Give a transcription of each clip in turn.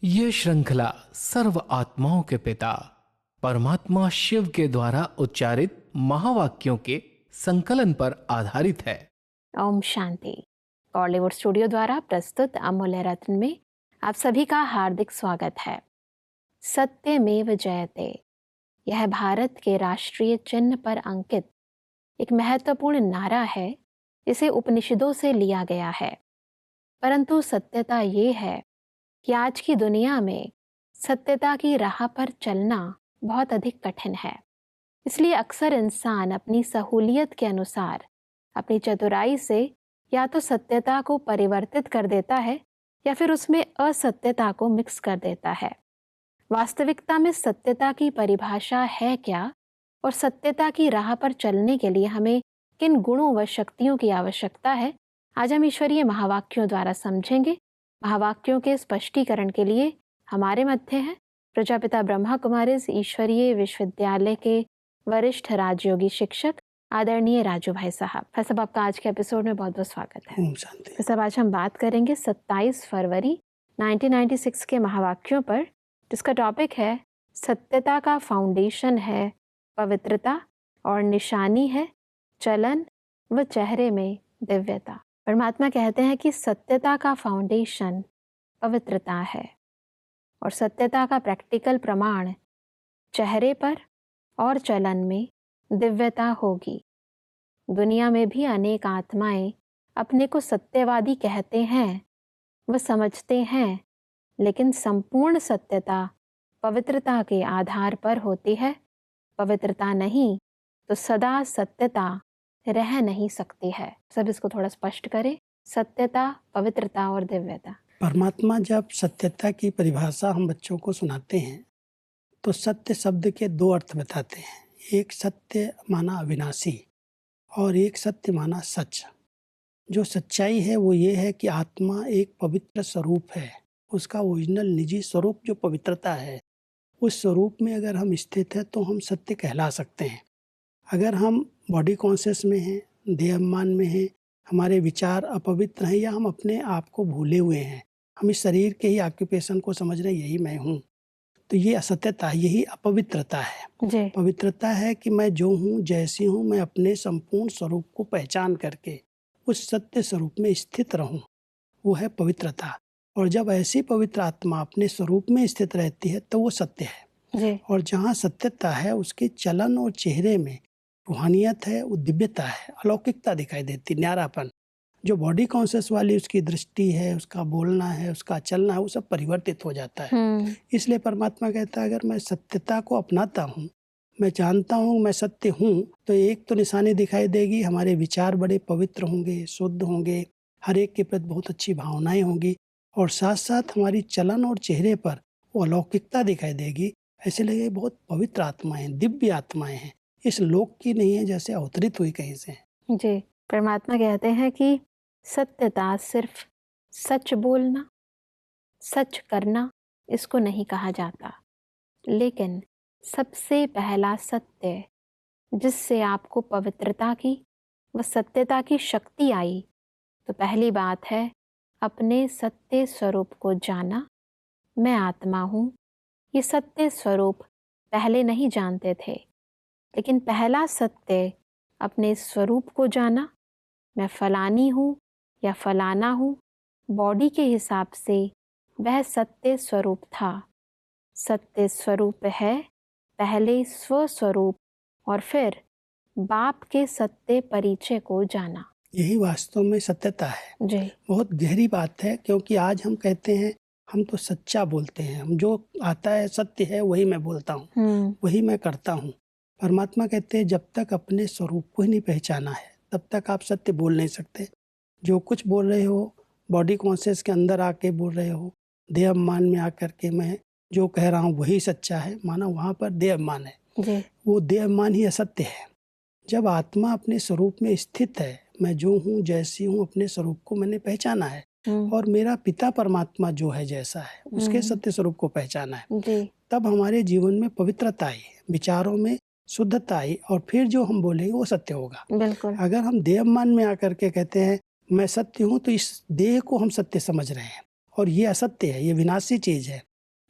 ये श्रृंखला सर्व आत्माओं के पिता परमात्मा शिव के द्वारा उच्चारित महावाक्यों के संकलन पर आधारित है। ओम शांति। बॉलीवुड स्टूडियो द्वारा प्रस्तुत अमूल्य रत्न में आप सभी का हार्दिक स्वागत है। सत्यमेव जयते यह भारत के राष्ट्रीय चिन्ह पर अंकित एक महत्वपूर्ण नारा है। इसे उपनिषदों से लिया गया है, परंतु सत्यता ये है कि आज की दुनिया में सत्यता की राह पर चलना बहुत अधिक कठिन है। इसलिए अक्सर इंसान अपनी सहूलियत के अनुसार अपनी चतुराई से या तो सत्यता को परिवर्तित कर देता है या फिर उसमें असत्यता को मिक्स कर देता है। वास्तविकता में सत्यता की परिभाषा है क्या और सत्यता की राह पर चलने के लिए हमें किन गुणों व शक्तियों की आवश्यकता है, आज हम ईश्वरीय महावाक्यों द्वारा समझेंगे। महावाक्यों के स्पष्टीकरण के लिए हमारे मध्य हैं प्रजापिता ब्रह्मा कुमारीज ईश्वरीय विश्वविद्यालय के वरिष्ठ राजयोगी शिक्षक आदरणीय राजू भाई साहब। भाई साहब, आपका आज के एपिसोड में बहुत बहुत स्वागत है। भाई साहब, आज हम बात करेंगे 27 फरवरी 1996 के महावाक्यों पर, जिसका टॉपिक है सत्यता का फाउंडेशन है पवित्रता और निशानी है चलन व चेहरे में दिव्यता। परमात्मा कहते हैं कि सत्यता का फाउंडेशन पवित्रता है और सत्यता का प्रैक्टिकल प्रमाण चेहरे पर और चलन में दिव्यता होगी। दुनिया में भी अनेक आत्माएं अपने को सत्यवादी कहते हैं, व समझते हैं, लेकिन संपूर्ण सत्यता पवित्रता के आधार पर होती है। पवित्रता नहीं तो सदा सत्यता रह नहीं सकती है। सब इसको थोड़ा स्पष्ट करें। सत्यता, पवित्रता और दिव्यता। परमात्मा जब सत्यता की परिभाषा हम बच्चों को सुनाते हैं तो सत्य शब्द के दो अर्थ बताते हैं। एक सत्य माना अविनाशी और एक सत्य माना सच। जो सच्चाई है वो ये है कि आत्मा एक पवित्र स्वरूप है। उसका ओरिजिनल निजी स्वरूप जो पवित्रता है, उस स्वरूप में अगर हम स्थित हैं तो हम सत्य कहला सकते हैं। अगर हम बॉडी कॉन्शियस में हैं, देह अभिमान में हैं, हमारे विचार अपवित्र हैं या हम अपने आप को भूले हुए हैं, हम इस शरीर के ही ऑक्यूपेशन को समझ रहे यही मैं हूँ, तो ये असत्यता, यही अपवित्रता है। पवित्रता है कि मैं जो हूँ, जैसी हूँ, मैं अपने संपूर्ण स्वरूप को पहचान करके उस सत्य स्वरूप में स्थित रहूँ, वो है पवित्रता। और जब ऐसी पवित्र आत्मा अपने स्वरूप में स्थित रहती है तो वो सत्य है। और जहाँ सत्यता है उसके चलन और चेहरे में रूहानियत है, वो दिव्यता है, अलौकिकता दिखाई देती, न्यारापन। जो बॉडी कॉन्शियस वाली उसकी दृष्टि है, उसका बोलना है, उसका चलना है, वो सब परिवर्तित हो जाता है। इसलिए परमात्मा कहता है अगर मैं सत्यता को अपनाता हूँ, मैं जानता हूँ मैं सत्य हूँ, तो एक तो निशानी दिखाई देगी, हमारे विचार बड़े पवित्र होंगे, शुद्ध होंगे, हर एक के प्रति बहुत अच्छी भावनाएं होंगी, और साथ साथ हमारी चलन और चेहरे पर वो अलौकिकता दिखाई देगी। ऐसे लगे बहुत पवित्र आत्माएं, दिव्य आत्माएं हैं, इस लोक की नहीं है, जैसे अवतरित हुई कहीं से। जी, परमात्मा कहते हैं कि सत्यता सिर्फ सच बोलना, सच करना, इसको नहीं कहा जाता, लेकिन सबसे पहला सत्य जिससे आपको पवित्रता की व सत्यता की शक्ति आई, तो पहली बात है अपने सत्य स्वरूप को जाना। मैं आत्मा हूँ, ये सत्य स्वरूप पहले नहीं जानते थे, लेकिन पहला सत्य अपने स्वरूप को जाना। मैं फलानी हूँ या फलाना हूँ, बॉडी के हिसाब से वह सत्य स्वरूप था। सत्य स्वरूप है पहले स्वस्वरूप और फिर बाप के सत्य परिचय को जाना। यही वास्तव में सत्यता है। जी, बहुत गहरी बात है, क्योंकि आज हम कहते हैं हम तो सच्चा बोलते हैं, हम जो आता है सत्य है वही मैं बोलता हूँ, वही मैं करता हूँ। परमात्मा कहते हैं जब तक अपने स्वरूप को ही नहीं पहचाना है तब तक आप सत्य बोल नहीं सकते। जो कुछ बोल रहे हो बॉडी कॉन्शियस के अंदर आके बोल रहे हो, देह अभिमान में आकर के मैं जो कह रहा हूँ वही सच्चा है, माना वहाँ पर देह अभिमान है। जी, वो देह अभिमान ही असत्य है। जब आत्मा अपने स्वरूप में स्थित है, मैं जो हूँ, जैसी हूँ, अपने स्वरूप को मैंने पहचाना है, और मेरा पिता परमात्मा जो है जैसा है उसके सत्य स्वरूप को पहचाना है, तब हमारे जीवन में पवित्रता आई, विचारों में शुद्धता आई, और फिर जो हम बोलेंगे वो सत्य होगा। बिल्कुल। अगर हम देह अभिमान में आकर के कहते हैं मैं सत्य हूँ, तो इस देह को हम सत्य समझ रहे हैं, और ये असत्य है, ये विनाशी चीज है।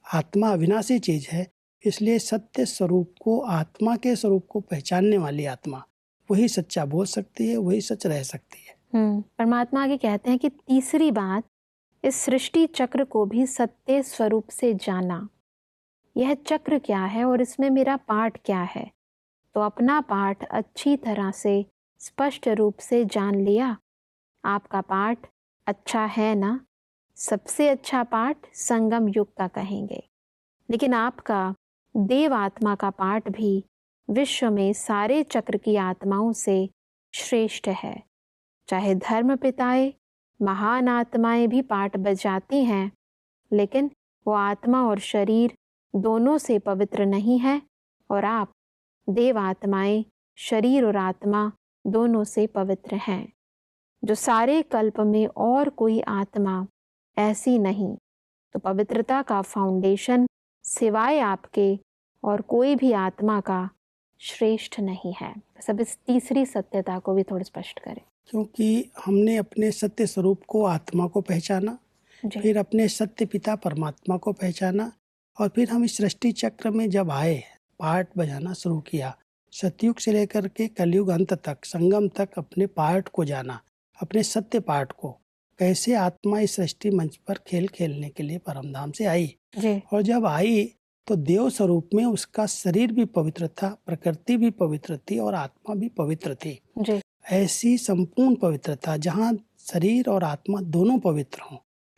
आत्मा अविनाशी चीज है, इसलिए सत्य स्वरूप को, आत्मा के स्वरूप को पहचानने वाली आत्मा वही सच्चा बोल सकती है, वही सच रह सकती है। परमात्मा आगे कहते हैं कि तीसरी बात, इस सृष्टि चक्र को भी सत्य स्वरूप से जाना। यह चक्र क्या है और इसमें मेरा पार्ट क्या है? तो अपना पार्ट अच्छी तरह से स्पष्ट रूप से जान लिया। आपका पार्ट अच्छा है ना? सबसे अच्छा पार्ट संगम युग का कहेंगे, लेकिन आपका देव आत्मा का पार्ट भी विश्व में सारे चक्र की आत्माओं से श्रेष्ठ है। चाहे धर्म पिताएं, महान आत्माएं भी पार्ट बजाती हैं, लेकिन वो आत्मा और शरीर दोनों से पवित्र नहीं है, और आप देव आत्माएं शरीर और आत्मा दोनों से पवित्र हैं। जो सारे कल्प में और कोई आत्मा ऐसी नहीं। तो पवित्रता का फाउंडेशन सिवाय आपके और कोई भी आत्मा का श्रेष्ठ नहीं है। सब इस तीसरी सत्यता को भी थोड़ा स्पष्ट करें। क्योंकि हमने अपने सत्य स्वरूप को, आत्मा को पहचाना, फिर अपने सत्य पिता परमात्मा को पहचाना, और फिर हम इस सृष्टि चक्र में जब आए, पार्ट बजाना शुरू किया। सतयुग से लेकर के कलयुग अंत तक, संगम तक अपने पार्ट को जाना, अपने सत्य पार्ट को। कैसे आत्मा इस सृष्टि मंच पर खेल खेलने के लिए परमधाम से आई, और जब आई तो देव स्वरूप में उसका शरीर भी पवित्र था, प्रकृति भी पवित्र थी और आत्मा भी पवित्र थी। ऐसी संपूर्ण पवित्रता जहाँ शरीर और आत्मा दोनों पवित्र हों।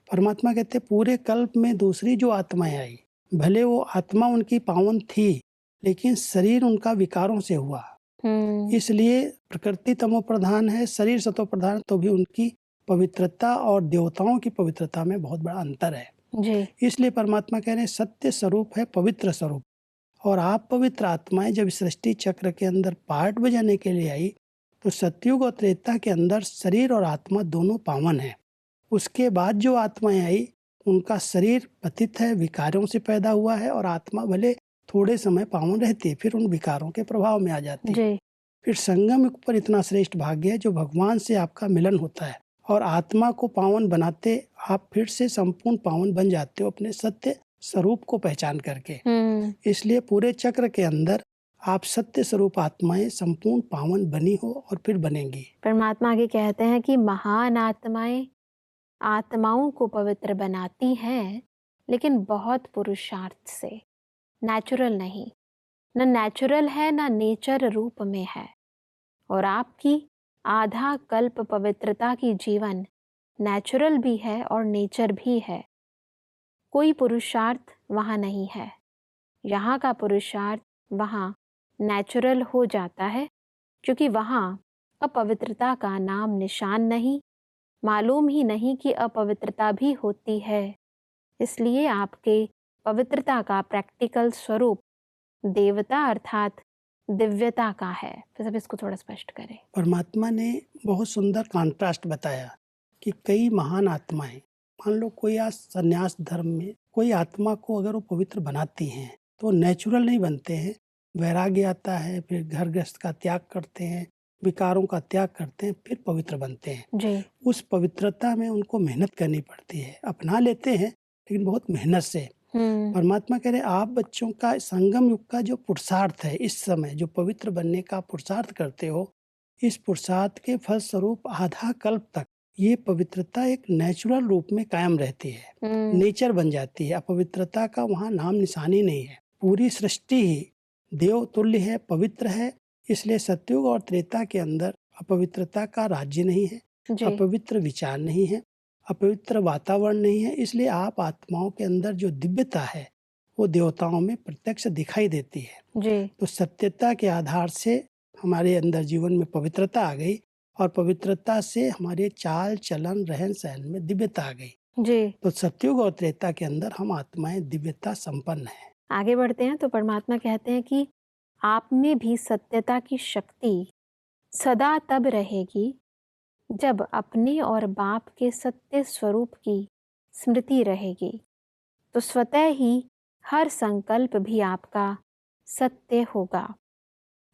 परमात्मा कहते पूरे कल्प में दूसरी जो आत्माएं आई, भले वो आत्मा उनकी पावन थी, लेकिन शरीर उनका विकारों से हुआ। इसलिए प्रकृति तमो प्रधान है, शरीर सतो प्रधान, तो भी उनकी पवित्रता और देवताओं की पवित्रता में बहुत बड़ा अंतर है जी। इसलिए परमात्मा कह रहे हैं सत्य स्वरूप है, पवित्र स्वरूप। और आप पवित्र आत्माएं जब सृष्टि चक्र के अंदर पार्ट बजाने के लिए आई, तो सतयुग और त्रेता के अंदर शरीर और आत्मा दोनों पावन है। उसके बाद जो आत्माएं आई, उनका शरीर पतित है, विकारों से पैदा हुआ है, और आत्मा भले थोड़े समय पावन रहती है, फिर उन विकारों के प्रभाव में आ जाती है। फिर संगम युग पर इतना श्रेष्ठ भाग्य है जो भगवान से आपका मिलन होता है, और आत्मा को पावन बनाते आप फिर से संपूर्ण पावन बन जाते हो अपने सत्य स्वरूप को पहचान करके। इसलिए पूरे चक्र के अंदर आप सत्य स्वरूप आत्माएं संपूर्ण पावन बनी हो और फिर बनेंगी। परमात्मा आगे कहते हैं कि महान आत्माएं आत्माओं को पवित्र बनाती हैं, लेकिन बहुत पुरुषार्थ से, नेचुरल नहीं। न नेचुरल है, न नेचर रूप में है। और आपकी आधा कल्प पवित्रता की जीवन नेचुरल भी है और नेचर भी है। कोई पुरुषार्थ वहाँ नहीं है। यहाँ का पुरुषार्थ वहाँ नेचुरल हो जाता है, क्योंकि वहाँ अपवित्रता का नाम निशान नहीं, मालूम ही नहीं कि अपवित्रता भी होती है। इसलिए आपके पवित्रता का प्रैक्टिकल स्वरूप देवता अर्थात दिव्यता का है। तो सब इसको थोड़ा स्पष्ट करें। परमात्मा ने बहुत सुंदर कॉन्ट्रास्ट बताया कि कई महान आत्माएं, मान लो कोई आज संन्यास धर्म में कोई आत्मा को अगर वो पवित्र बनाती हैं, तो नेचुरल नहीं बनते हैं। वैराग्य आता है, फिर घर गृहस्थ का त्याग करते हैं, विकारों का त्याग करते हैं, फिर पवित्र बनते हैं जी। उस पवित्रता में उनको मेहनत करनी पड़ती है। अपना लेते हैं लेकिन बहुत मेहनत से। परमात्मा कह रहे आप बच्चों का संगम युग का जो पुरुषार्थ है, इस समय जो पवित्र बनने का पुरुषार्थ करते हो, इस पुरुषार्थ के फल स्वरूप आधा कल्प तक ये पवित्रता एक नेचुरल रूप में कायम रहती है, नेचर बन जाती है। अपवित्रता का वहाँ नाम निशानी नहीं है। पूरी सृष्टि ही देव तुल्य है, पवित्र है। इसलिए सतयुग और त्रेता के अंदर अपवित्रता का राज्य नहीं है, अपवित्र विचार नहीं है, अपवित्र वातावरण नहीं है। इसलिए आप आत्माओं के अंदर जो दिव्यता है वो देवताओं में प्रत्यक्ष दिखाई देती है जी। तो सत्यता के आधार से हमारे अंदर जीवन में पवित्रता आ गई, और पवित्रता से हमारे चाल चलन रहन सहन में दिव्यता आ गई जी। तो सतयुग और त्रेता के अंदर हम आत्माएं दिव्यता संपन्न है। आगे बढ़ते हैं तो परमात्मा कहते हैं कि आप में भी सत्यता की शक्ति सदा तब रहेगी जब अपने और बाप के सत्य स्वरूप की स्मृति रहेगी, तो स्वतः ही हर संकल्प भी आपका सत्य होगा।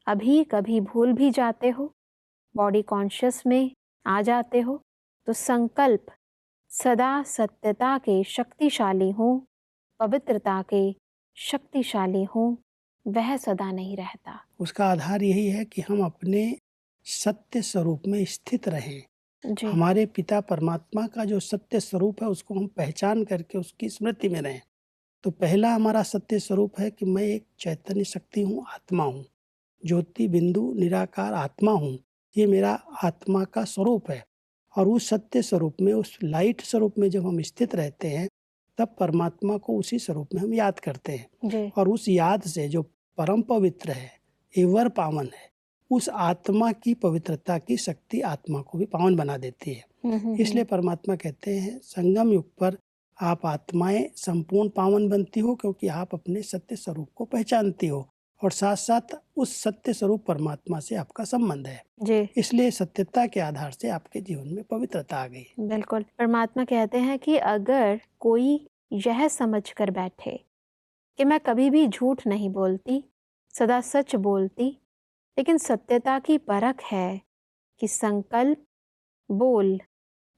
अभी कभी भूल भी जाते हो, बॉडी कॉन्शियस में आ जाते हो, तो संकल्प सदा सत्यता के शक्तिशाली हों, पवित्रता के शक्तिशाली हों, वह सदा नहीं रहता। उसका आधार यही है कि हम अपने सत्य स्वरूप में स्थित रहें। जी। हमारे पिता परमात्मा का जो सत्य स्वरूप है उसको हम पहचान करके उसकी स्मृति में रहें। तो पहला हमारा सत्य स्वरूप है कि मैं एक चैतन्य शक्ति हूँ, आत्मा हूँ, ज्योति बिंदु निराकार आत्मा हूँ। ये मेरा आत्मा का स्वरूप है। और उस सत्य स्वरूप में, उस लाइट स्वरूप में जब हम स्थित रहते हैं, तब परमात्मा को उसी स्वरूप में हम याद करते हैं। जी। और उस याद से जो परम पवित्र है, एवर पावन है, उस आत्मा की पवित्रता की शक्ति आत्मा को भी पावन बना देती है। इसलिए परमात्मा कहते हैं संगम युग पर आप आत्माएं संपूर्ण पावन बनती हो, क्योंकि आप अपने सत्य स्वरूप को पहचानती हो और साथ साथ उस सत्य स्वरूप परमात्मा से आपका संबंध है। जी। इसलिए सत्यता के आधार से आपके जीवन में पवित्रता आ गई। बिल्कुल। परमात्मा कहते हैं कि अगर कोई यह समझ कर बैठे कि मैं कभी भी झूठ नहीं बोलती, सदा सच बोलती, लेकिन सत्यता की परख है कि संकल्प, बोल,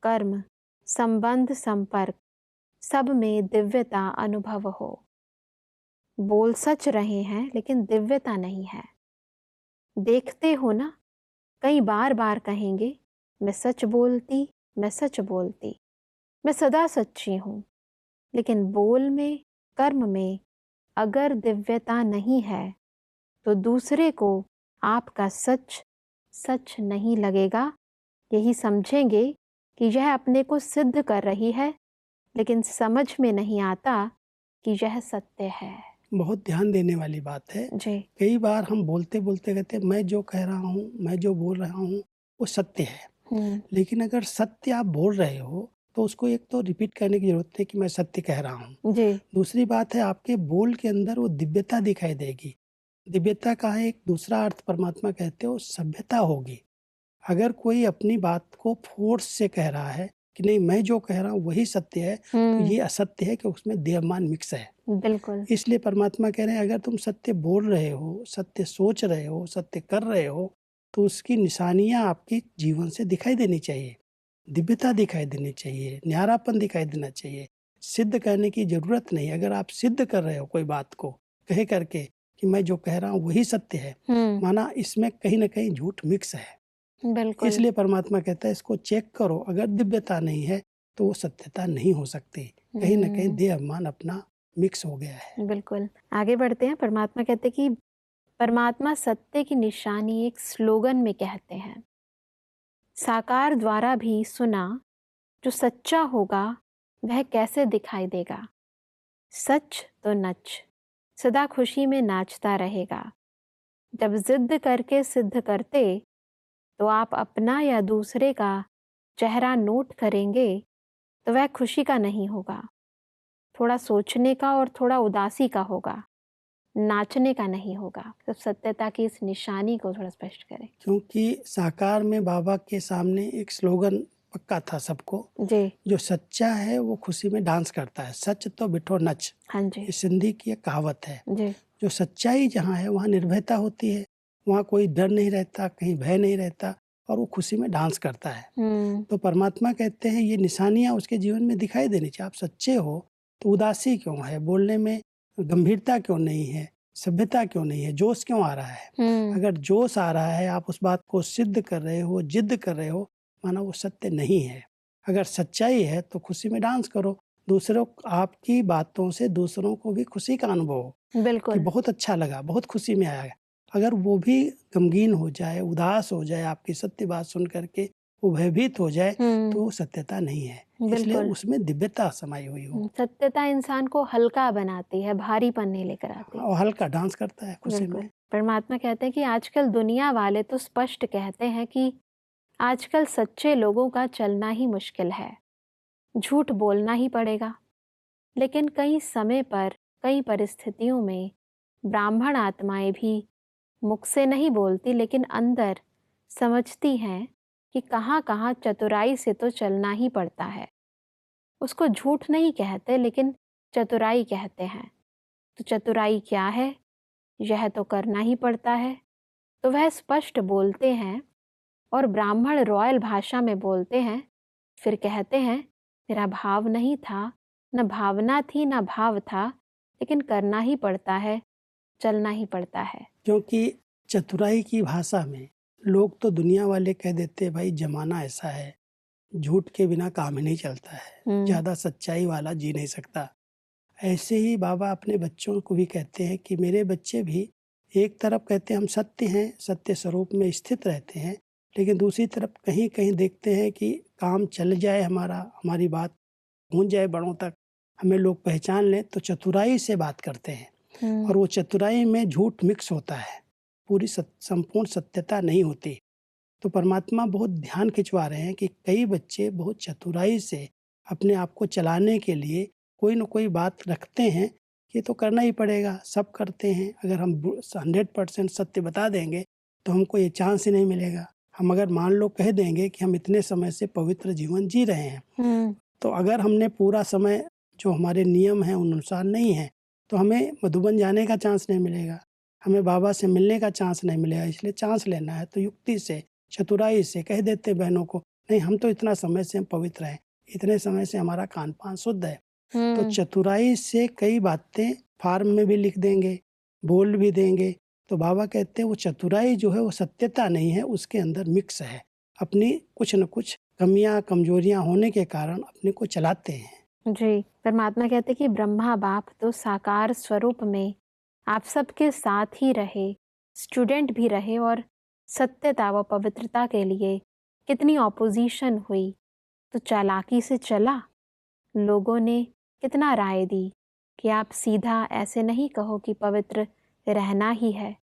कर्म, संबंध, संपर्क सब में दिव्यता अनुभव हो। बोल सच रहे हैं लेकिन दिव्यता नहीं है। देखते हो ना, कई बार बार कहेंगे मैं सच बोलती, मैं सच बोलती, मैं सदा सच्ची हूँ, लेकिन बोल में, कर्म में अगर दिव्यता नहीं है तो दूसरे को आपका सच सच नहीं लगेगा। यही समझेंगे कि यह अपने को सिद्ध कर रही है, लेकिन समझ में नहीं आता कि यह सत्य है। बहुत ध्यान देने वाली बात है। जी। कई बार हम बोलते बोलते कहते हैं मैं जो कह रहा हूँ, मैं जो बोल रहा हूँ वो सत्य है। लेकिन अगर सत्य आप बोल रहे हो तो उसको एक तो रिपीट करने की जरूरत है कि मैं सत्य कह रहा हूँ। जी। दूसरी बात है, आपके बोल के अंदर वो दिव्यता दिखाई देगी। दिव्यता का एक दूसरा अर्थ परमात्मा कहते हो सभ्यता होगी। अगर कोई अपनी बात को फोर्स से कह रहा है कि नहीं मैं जो कह रहा हूँ वही सत्य है, तो ये असत्य है कि उसमें देहमान मिक्स है। बिल्कुल। इसलिए परमात्मा कह रहे हैं अगर तुम सत्य बोल रहे हो, सत्य सोच रहे हो, सत्य कर रहे हो, तो उसकी निशानियां आपके जीवन से दिखाई देनी चाहिए। दिव्यता दिखाई देनी चाहिए, न्यारापन दिखाई देना चाहिए। सिद्ध करने की जरूरत नहीं। अगर आप सिद्ध कर रहे हो कोई बात को कह करके कि मैं जो कह रहा हूँ वही सत्य है, माना इसमें कहीं ना कहीं झूठ मिक्स है। बिल्कुल। इसलिए परमात्मा कहता है इसको चेक करो। अगर दिव्यता नहीं है तो वो सत्यता नहीं हो सकती। कहीं ना कहीं देह अभिमान अपना मिक्स हो गया है। बिल्कुल। आगे बढ़ते हैं। परमात्मा कहते कि परमात्मा सत्य की निशानी एक स्लोगन में कहते हैं, साकार द्वारा भी सुना जो सच्चा होगा वह कैसे दिखाई देगा। सच तो नच, सदा खुशी में नाचता रहेगा। जब जिद करके सिद्ध करते तो आप अपना या दूसरे का चेहरा नोट करेंगे तो वह खुशी का नहीं होगा, थोड़ा सोचने का और थोड़ा उदासी का होगा, नाचने का नहीं होगा। तो सत्यता की इस निशानी को थोड़ा स्पष्ट करें। क्योंकि साकार में बाबा के सामने एक स्लोगन पक्का था सबको, जी। जो सच्चा है वो खुशी में डांस करता है। सच तो बिठो नच, हाँ जी। ये सिंधी की एक कहावत है। जी। जो सच्चाई जहाँ है वहाँ निर्भयता होती है, वहाँ कोई डर नहीं रहता, कहीं भय नहीं रहता, और वो खुशी में डांस करता है। तो परमात्मा कहते हैं ये निशानियां उसके जीवन में दिखाई देनी चाहिए। आप सच्चे हो तो उदासी क्यों है, बोलने में गंभीरता क्यों नहीं है, सभ्यता क्यों नहीं है, जोश क्यों आ रहा है। अगर जोश आ रहा है, आप उस बात को सिद्ध कर रहे हो, जिद कर रहे हो, माना वो सत्य नहीं है। अगर सच्चाई है तो खुशी में डांस करो। दूसरों आपकी बातों से दूसरों को भी खुशी का अनुभव हो कि बिल्कुल। बहुत अच्छा लगा, बहुत खुशी में आया। अगर वो भी गमगीन हो जाए, उदास हो जाए, आपकी सत्य बात सुन करके वो भयभीत हो जाए, तो वो सत्यता नहीं है। इसलिए बिल्कुल। उसमें दिव्यता समाई हुई हो। सत्यता इंसान को हल्का बनाती है, भारीपन नहीं लेकर आती। और हल्का डांस करता है खुशी बिल्कुल। में। परमात्मा कहते हैं कि आजकल दुनिया वाले तो स्पष्ट कहते हैं कि आजकल सच्चे लोगों का चलना ही मुश्किल है, झूठ बोलना ही पड़ेगा। लेकिन कई समय पर, कई परिस्थितियों में ब्राह्मण आत्माएं भी मुख से नहीं बोलती, लेकिन अंदर समझती हैं कि कहाँ कहाँ चतुराई से तो चलना ही पड़ता है। उसको झूठ नहीं कहते, लेकिन चतुराई कहते हैं। तो चतुराई क्या है, यह तो करना ही पड़ता है। तो वह स्पष्ट बोलते हैं और ब्राह्मण रॉयल भाषा में बोलते हैं, फिर कहते हैं मेरा भाव नहीं था न भावना थी न भाव था, लेकिन करना ही पड़ता है, चलना ही पड़ता है। क्योंकि चतुराई की भाषा में लोग तो दुनिया वाले कह देते हैं, भाई जमाना ऐसा है, झूठ के बिना काम ही नहीं चलता है, ज़्यादा सच्चाई वाला जी नहीं सकता। ऐसे ही बाबा अपने बच्चों को भी कहते हैं कि मेरे बच्चे भी एक तरफ कहते हैं हम सत्य हैं, सत्य स्वरूप में स्थित रहते हैं, लेकिन दूसरी तरफ कहीं कहीं देखते हैं कि काम चल जाए, हमारी बात पहुंच जाए बड़ों तक, हमें लोग पहचान लें, तो चतुराई से बात करते हैं। और वो चतुराई में झूठ मिक्स होता है, पूरी संपूर्ण सत्यता नहीं होती। तो परमात्मा बहुत ध्यान खिंचवा रहे हैं कि कई बच्चे बहुत चतुराई से अपने आप को चलाने के लिए कोई न कोई बात रखते हैं कि तो करना ही पड़ेगा, सब करते हैं। अगर हम 100% सत्य बता देंगे तो हमको ये चांस ही नहीं मिलेगा। हम अगर मान लो कह देंगे कि हम इतने समय से पवित्र जीवन जी रहे हैं, तो अगर हमने पूरा समय जो हमारे नियम हैं उन अनुसार नहीं है, तो हमें मधुबन जाने का चांस नहीं मिलेगा, हमें बाबा से मिलने का चांस नहीं मिलेगा। इसलिए चांस लेना है तो युक्ति से, चतुराई से कह देते बहनों को, नहीं हम तो इतना समय से हम पवित्र हैं, इतने समय से हमारा खान पान शुद्ध है। तो चतुराई से कई बातें फार्म में भी लिख देंगे, बोल भी देंगे। तो बाबा कहते हैं वो चतुराई जो है वो सत्यता नहीं है, उसके अंदर मिक्स है, अपनी कुछ न कुछ कमियां कमजोरियां होने के कारण अपने को चलाते हैं। जी, परमात्मा कहते कि ब्रह्मा बाप तो साकार स्वरूप में आप सबके साथ ही रहे, स्टूडेंट भी रहे, और सत्यता व पवित्रता के लिए कितनी ऑपोजिशन हुई, तो चालाकी से चला। लोगों ने कितना राय दी कि आप सीधा ऐसे नहीं कहो कि पवित्र रहना ही है,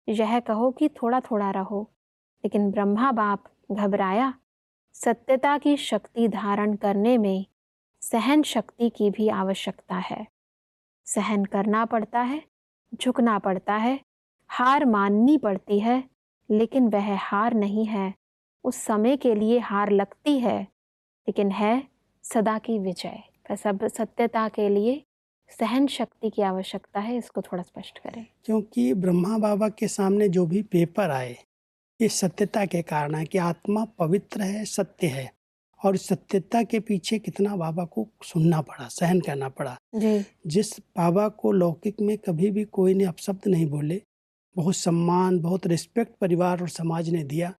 यह कहो कि थोड़ा थोड़ा रहो। लेकिन ब्रह्मा बाप घबराया। सत्यता की शक्ति धारण करने में सहन शक्ति की भी आवश्यकता है। सहन करना पड़ता है, झुकना पड़ता है, हार माननी पड़ती है, लेकिन वह हार नहीं है। उस समय के लिए हार लगती है, लेकिन है सदा की विजय। सब सत्यता के लिए सहन शक्ति की आवश्यकता है, इसको थोड़ा स्पष्ट करें। क्योंकि ब्रह्मा बाबा के सामने जो भी पेपर आए, इस सत्यता के कारण है कि आत्मा पवित्र है, सत्य है, और सत्यता के पीछे कितना बाबा को सुनना पड़ा, सहन करना पड़ा। जी। जिस बाबा को लौकिक में कभी भी कोई ने अपशब्द नहीं बोले, बहुत सम्मान, बहुत रिस्पेक्ट परिवार और समाज ने दिया।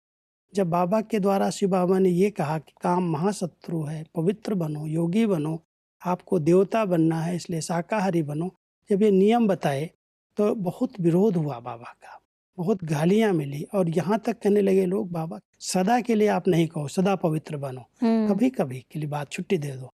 जब बाबा के द्वारा शिव बाबा ने ये कहा कि काम महाशत्रु है, पवित्र बनो, योगी बनो, आपको देवता बनना है, इसलिए शाकाहारी बनो, जब ये नियम बताए तो बहुत विरोध हुआ बाबा का, बहुत गालियां मिली, और यहाँ तक कहने लगे लोग, बाबा सदा के लिए आप नहीं कहो, सदा पवित्र बनो, कभी कभी के लिए बात छुट्टी दे दो।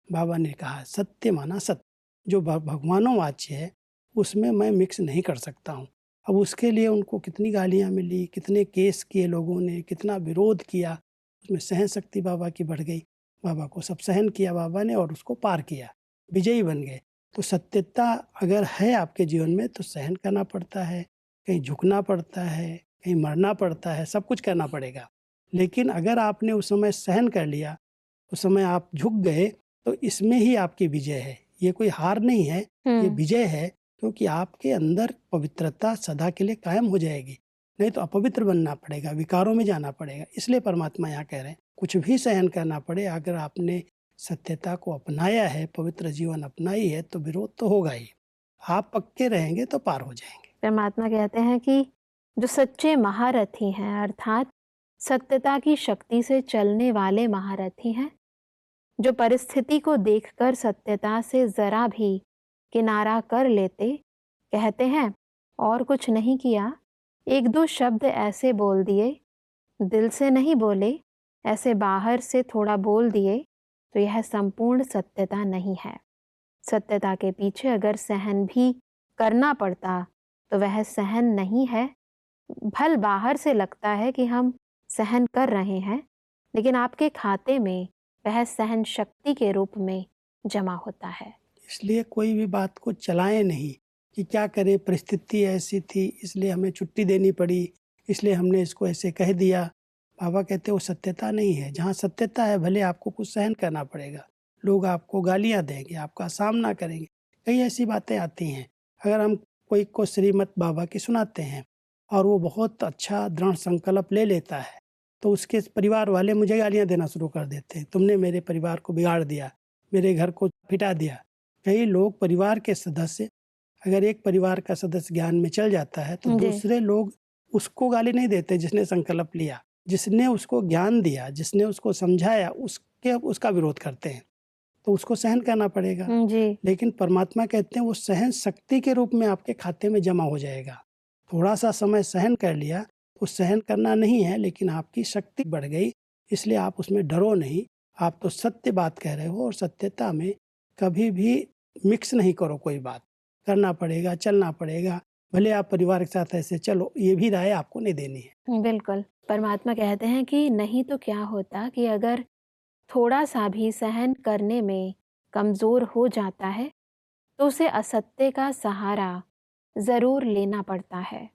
बाबा ने कहा सत्य माना सत्य, जो भगवानों वाच्य है उसमें मैं मिक्स नहीं कर सकता हूँ। अब उसके लिए उनको कितनी गालियाँ मिली, कितने केस किए लोगों ने, कितना विरोध किया, उसमें सहन शक्ति बाबा की बढ़ गई। बाबा को सब सहन किया बाबा ने और उसको पार किया, विजयी बन गए। तो सत्यता अगर है आपके जीवन में तो सहन करना पड़ता है, कहीं झुकना पड़ता है, कहीं मरना पड़ता है, सब कुछ करना पड़ेगा। लेकिन अगर आपने उस समय सहन कर लिया, उस समय आप झुक गए, तो इसमें ही आपकी विजय है। ये कोई हार नहीं है, ये विजय है, क्योंकि आपके अंदर पवित्रता सदा के लिए कायम हो जाएगी। नहीं तो अपवित्र बनना पड़ेगा, विकारों में जाना पड़ेगा। इसलिए परमात्मा यहाँ कह रहे हैं कुछ भी सहन करना पड़े, अगर आपने सत्यता को अपनाया है, पवित्र जीवन अपनाई है, तो विरोध तो होगा ही। आप पक्के रहेंगे तो पार हो जाएंगे। परमात्मा कहते हैं कि जो सच्चे महारथी हैं, अर्थात सत्यता की शक्ति से चलने वाले महारथी हैं, जो परिस्थिति को देखकर सत्यता से जरा भी किनारा कर लेते, कहते हैं और कुछ नहीं किया, एक दो शब्द ऐसे बोल दिए, दिल से नहीं बोले, ऐसे बाहर से थोड़ा बोल दिए, तो यह संपूर्ण सत्यता नहीं है। सत्यता के पीछे अगर सहन भी करना पड़ता तो वह सहन नहीं है। भल बाहर से लगता है कि हम सहन कर रहे हैं, लेकिन आपके खाते में वह सहन शक्ति के रूप में जमा होता है। इसलिए कोई भी बात को चलाएं नहीं कि क्या करें, परिस्थिति ऐसी थी इसलिए हमें छुट्टी देनी पड़ी, इसलिए हमने इसको ऐसे कह दिया। बाबा कहते वो सत्यता नहीं है। जहाँ सत्यता है भले आपको कुछ सहन करना पड़ेगा, लोग आपको गालियाँ देंगे, आपका सामना करेंगे, कई ऐसी बातें आती हैं। अगर हम कोई को श्रीमद् बाबा की सुनाते हैं और वो बहुत अच्छा दृढ़ संकल्प ले लेता है, तो उसके परिवार वाले मुझे गालियाँ देना शुरू कर देते हैं, तुमने मेरे परिवार को बिगाड़ दिया, मेरे घर को पिटा दिया। कई लोग परिवार के सदस्य, अगर एक परिवार का सदस्य ज्ञान में चल जाता है तो जी। दूसरे लोग उसको गाली नहीं देते जिसने संकल्प लिया, जिसने उसको ज्ञान दिया, जिसने उसको समझाया, उसका विरोध करते हैं, तो उसको सहन करना पड़ेगा। जी। लेकिन परमात्मा कहते हैं वो सहन शक्ति के रूप में आपके खाते में जमा हो जाएगा। थोड़ा सा समय सहन कर लिया, तो सहन करना नहीं है, लेकिन आपकी शक्ति बढ़ गई, इसलिए आप उसमें डरो नहीं। आप तो सत्य बात कह रहे हो और सत्यता में कभी भी मिक्स नहीं करो, कोई बात करना पड़ेगा, चलना पड़ेगा, भले आप परिवार के साथ ऐसे चलो, ये भी राय आपको नहीं देनी है। बिल्कुल, परमात्मा कहते हैं कि नहीं तो क्या होता कि अगर थोड़ा सा भी सहन करने में कमज़ोर हो जाता है तो उसे असत्य का सहारा ज़रूर लेना पड़ता है।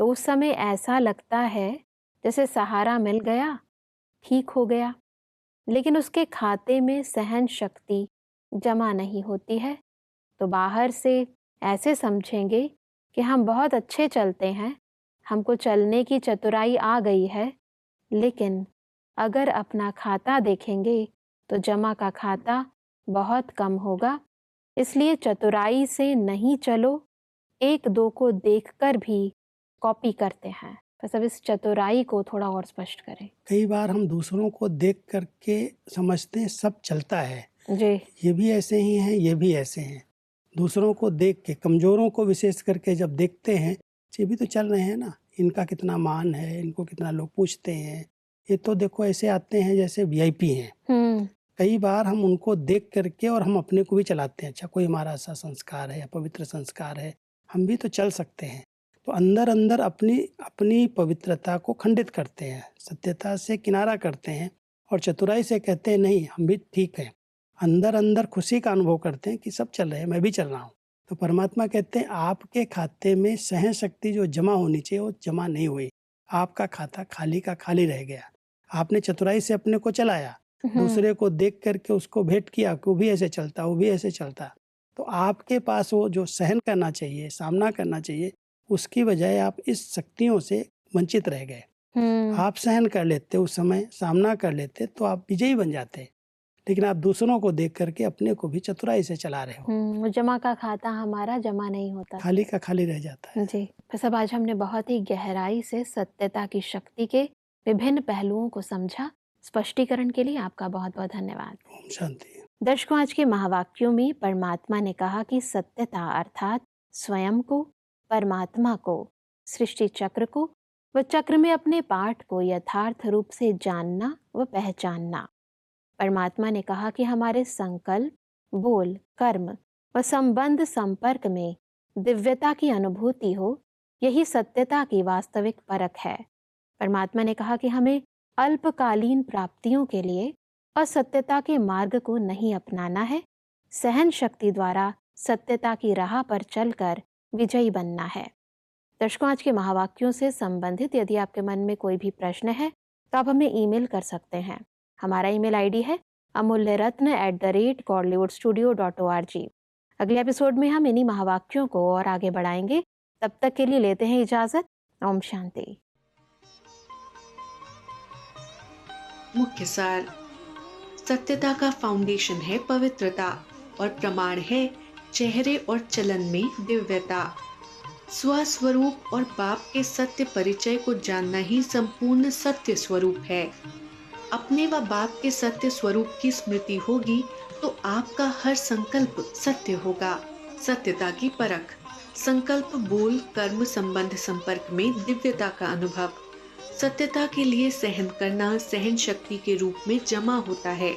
तो उस समय ऐसा लगता है जैसे सहारा मिल गया, ठीक हो गया, लेकिन उसके खाते में सहन शक्ति जमा नहीं होती है। तो बाहर से ऐसे समझेंगे कि हम बहुत अच्छे चलते हैं, हमको चलने की चतुराई आ गई है, लेकिन अगर अपना खाता देखेंगे तो जमा का खाता बहुत कम होगा। इसलिए चतुराई से नहीं चलो, एक दो को देखकर भी कॉपी करते हैं। बस अब इस चतुराई को थोड़ा और स्पष्ट करें। कई बार हम दूसरों को देख करके समझते हैं सब चलता है, जी। ये भी ऐसे ही हैं, ये भी ऐसे हैं। दूसरों को देख के, कमजोरों को विशेष करके जब देखते हैं, ये भी तो चल रहे हैं ना, इनका कितना मान है, इनको कितना लोग पूछते हैं, ये तो देखो ऐसे आते हैं जैसे वीआईपी हैं। कई बार हम उनको देख करके और हम अपने को भी चलाते हैं, अच्छा कोई हमारा ऐसा संस्कार है या पवित्र संस्कार है, हम भी तो चल सकते हैं। तो अंदर अंदर अपनी अपनी पवित्रता को खंडित करते हैं, सत्यता से किनारा करते हैं और चतुराई से कहते हैं नहीं हम भी ठीक हैं। अंदर अंदर खुशी का अनुभव करते हैं कि सब चल रहे हैं, मैं भी चल रहा हूँ। तो परमात्मा कहते हैं आपके खाते में सहन शक्ति जो जमा होनी चाहिए वो जमा नहीं हुई, आपका खाता खाली का खाली रह गया। आपने चतुराई से अपने को चलाया, दूसरे को देख करके उसको भेंट किया कि वो भी ऐसे चलता, वो भी ऐसे चलता, तो आपके पास वो जो सहन करना चाहिए, सामना करना चाहिए, उसकी बजाय आप इस शक्तियों से वंचित रह गए। आप सहन कर लेते, उस समय सामना कर लेते तो आप विजयी बन जाते, लेकिन आप दूसरों को देख करके अपने को भी चतुराई से चला रहे हो। जमा का खाता हमारा जमा नहीं होता, खाली का खाली रह जाता है। जी। बस अब आज हमने बहुत ही गहराई से सत्यता की शक्ति के विभिन्न पहलुओं को समझा। स्पष्टीकरण के लिए आपका बहुत बहुत धन्यवाद। ओम शांति। दर्शकों, आज के महावाक्यों में परमात्मा ने कहा कि सत्यता अर्थात स्वयं को, परमात्मा को, सृष्टि चक्र को व चक्र में अपने पाठ को यथार्थ रूप से जानना व पहचानना। परमात्मा ने कहा कि हमारे संकल्प, बोल, कर्म व संबंध संपर्क में दिव्यता की अनुभूति हो, यही सत्यता की वास्तविक परख है। परमात्मा ने कहा कि हमें अल्पकालीन प्राप्तियों के लिए असत्यता के मार्ग को नहीं अपनाना है, सहन शक्ति द्वारा सत्यता की राह पर चलकर विजयी बनना है। दर्शकों, आज के महावाक्यों से संबंधित यदि आपके मन में कोई भी प्रश्न है तो आप हमें ईमेल कर सकते हैं। हमारा ईमेल आईडी है amulyaratna@godlywoodstudio.org। अगले एपिसोड में हम इन्हीं महावाक्यों को और आगे बढ़ाएंगे। तब तक के लिए लेते हैं इजाजत। ओम शांति। मुख्य सार: सत्यता का फाउंडेशन है पवित्रता और प्रमाण है चेहरे और चलन में दिव्यता। स्वस्वरूप और बाप के सत्य परिचय को जानना ही संपूर्ण सत्य स्वरूप है। अपने व बाप के सत्य स्वरूप की स्मृति होगी तो आपका हर संकल्प सत्य होगा। सत्यता की परख: संकल्प, बोल, कर्म, संबंध संपर्क में दिव्यता का अनुभव। सत्यता के लिए सहन करना सहन शक्ति के रूप में जमा होता है।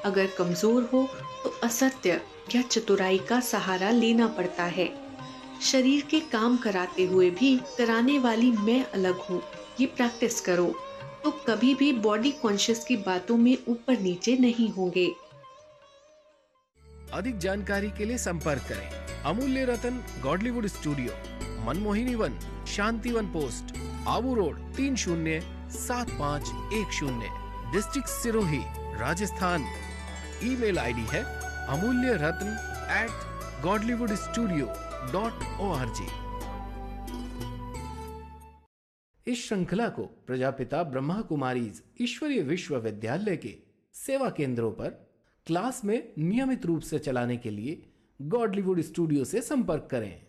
अगर कमजोर हो तो असत्य या चतुराई का सहारा लेना पड़ता है। शरीर के काम कराते हुए भी कराने वाली मैं अलग हूँ, ये प्रैक्टिस करो तो कभी भी बॉडी कॉन्शियस की बातों में ऊपर नीचे नहीं होंगे। अधिक जानकारी के लिए संपर्क करें Amulya Ratan, Godlywood studio, Manmohini Van, Shanti Van post, Abu road, 307510, district Sirohi, Rajasthan. Email ID है amulyaratn@godlywoodstudio.org। इस श्रृंखला को प्रजापिता ब्रह्मा कुमारीज ईश्वरीय विश्वविद्यालय के सेवा केंद्रों पर क्लास में नियमित रूप से चलाने के लिए गॉडलीवुड स्टूडियो से संपर्क करें।